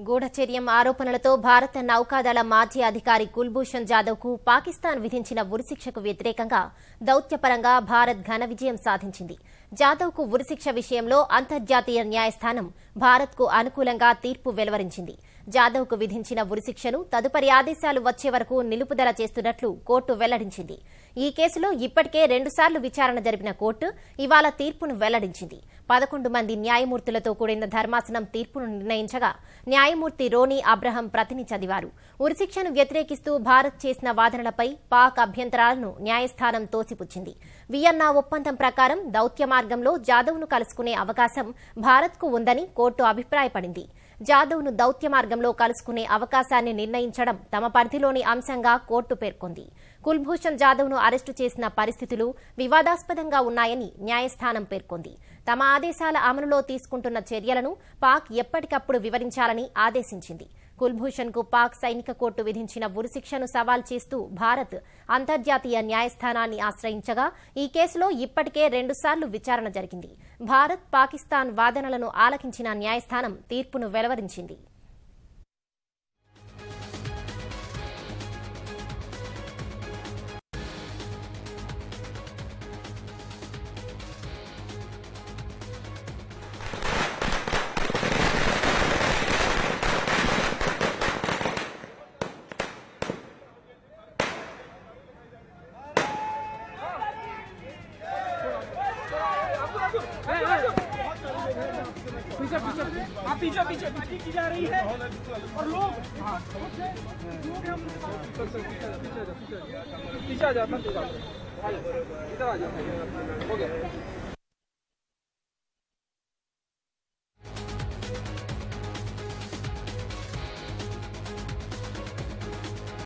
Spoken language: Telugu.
గూఢచర్యం ఆరోపణలతో భారత నౌకాదళ మాజీ అధికారి కుల్భూషణ్ జాదవ్కు పాకిస్తాన్ విధించిన ఉరిశిక్షకు వ్యతిరేకంగా దౌత్యపరంగా భారత్ ఘన విజయం సాధించింది. జాదవ్కు ఉరిశిక్ష విషయంలో అంతర్జాతీయ న్యాయస్థానం భారత్కు అనుకూలంగా తీర్పు వెలువరించింది. జాదవ్కు విధించిన ఉరిశిక్షను తదుపరి ఆదేశాలు వచ్చే వరకు నిలుపుదల చేస్తున్నట్లు కోర్టు వెల్లడించింది. ఈ కేసులో ఇప్పటికే 2 సార్లు విచారణ జరిపిన కోర్టు ఇవాళ తీర్పును వెల్లడించింది. 11 మంది న్యాయమూర్తులతో కూడిన ధర్మాసనం తీర్పును నిర్ణయించగా న్యాయమూర్తి రోనీ అబ్రహం ప్రతిని చదివారు. ఉరిశిక్షను వ్యతిరేకిస్తూ భారత్ చేసిన వాదనలపై పాక్ అభ్యంతరాలను న్యాయస్థానం తోసిపుచ్చింది. వియన్నా ఒప్పందం ప్రకారం దౌత్య మార్గంలో జాదవ్ను కలుసుకునే అవకాశం భారత్కు ఉందని కోర్టు అభిప్రాయపడింది. జాదవ్ను దౌత్య మార్గంలో కలుసుకునే అవకాశాన్ని నిర్ణయించడం తమ పరిధిలోని అంశంగా కోర్టు పేర్కొంది. కుల్భూషణ్ జాదవ్ను అరెస్టు చేసిన పరిస్థితులు వివాదాస్పదంగా ఉన్నాయని న్యాయస్థానం పేర్కొంది. తమ ఆదేశాల అమలులో తీసుకుంటున్న చర్యలను పాక్ ఎప్పటికప్పుడు వివరించాలని ఆదేశించింది. కుల్భూషణ్కు పాక్ సైనిక కోర్టు విధించిన ఉరిశిక్షను సవాల్ చేస్తూ భారత్ అంతర్జాతీయ న్యాయస్థానాన్ని ఆశ్రయించగా ఈ కేసులో ఇప్పటికే 2 సార్లు విచారణ జరిగింది. భారత్, పాకిస్తాన్ వాదనలను ఆలకించిన న్యాయస్థానం తీర్పును వెలువరించింది. पीछे पीछे की जा रही है और लोग पीछे आ जाओ इधर आ जाओ हो गया।